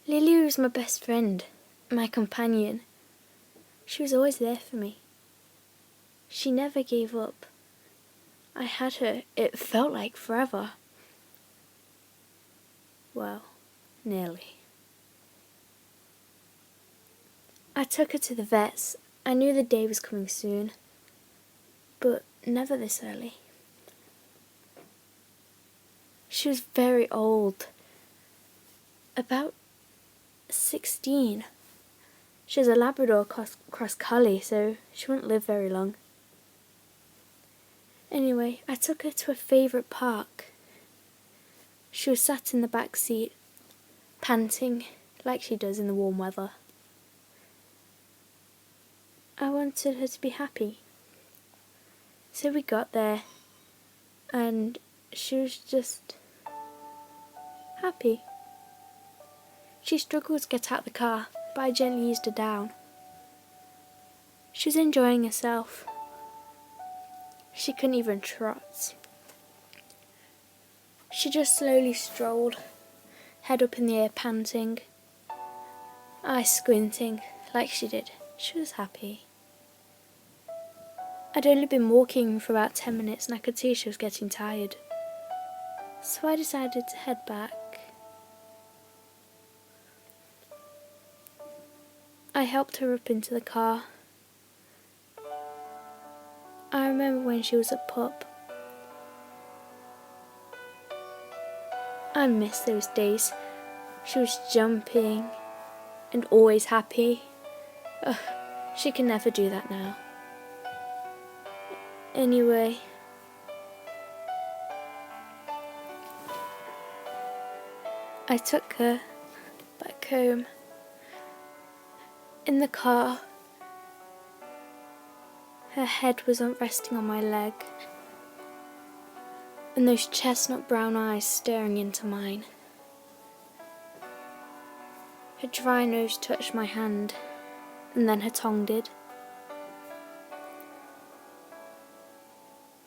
Lily was my best friend, my companion. She was always there for me. She never gave up. I had her, it felt like forever. Well, nearly. I took her to the vets. I knew the day was coming soon, but never this early. She was very old, about 16. She was a Labrador cross collie, so she wouldn't live very long. Anyway, I took her to a favourite park. She was sat in the back seat, panting like she does in the warm weather. I wanted her to be happy. So we got there, and she was just happy. She struggled to get out of the car, but I gently eased her down. She was enjoying herself. She couldn't even trot. She just slowly strolled, head up in the air panting, eyes squinting like she did. She was happy. I'd only been walking for about 10 minutes and I could see she was getting tired. So I decided to head back. I helped her up into the car. I remember when she was a pup. I miss those days. She was jumping and always happy. Ugh, she can never do that now. Anyway, I took her back home. In the car, her head was resting on my leg, and those chestnut brown eyes staring into mine. Her dry nose touched my hand, and then her tongue did.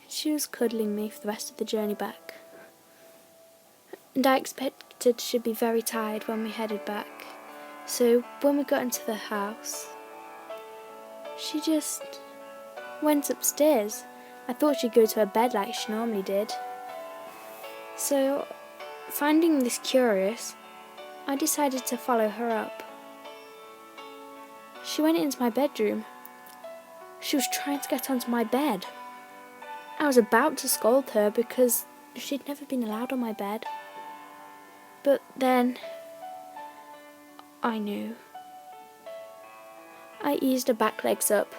She was cuddling me for the rest of the journey back, and I expected she'd be very tired when we headed back. So when we got into the house, she just went upstairs. I thought she'd go to her bed like she normally did. So, finding this curious, I decided to follow her up. She went into my bedroom. She was trying to get onto my bed. I was about to scold her because she'd never been allowed on my bed. But then I knew. I eased her back legs up,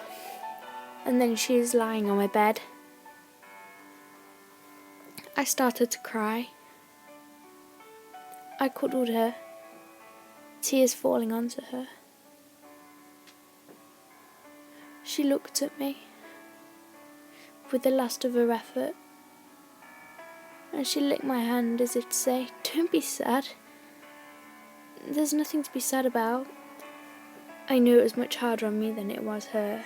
and then she was lying on my bed. I started to cry. I cuddled her, tears falling onto her. She looked at me with the last of her effort, and she licked my hand as if to say, "Don't be sad. There's nothing to be sad about." I knew it was much harder on me than it was her.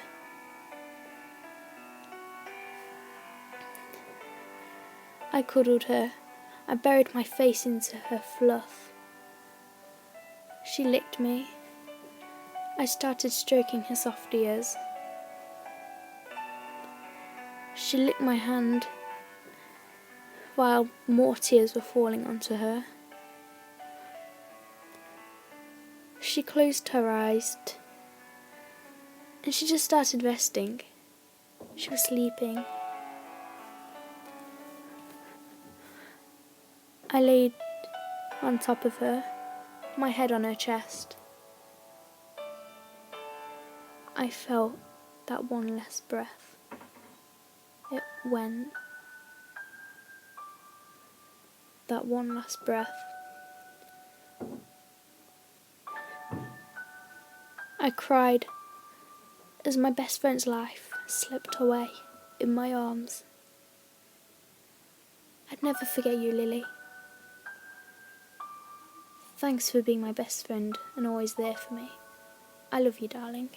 I cuddled her. I buried my face into her fluff. She licked me. I started stroking her soft ears. She licked my hand while more tears were falling onto her. She closed her eyes and she just started resting. She was sleeping. I laid on top of her, my head on her chest. I felt that one last breath. It went. That one last breath. I cried as my best friend's life slipped away in my arms. I'd never forget you, Lily. Thanks for being my best friend and always there for me. I love you, darling.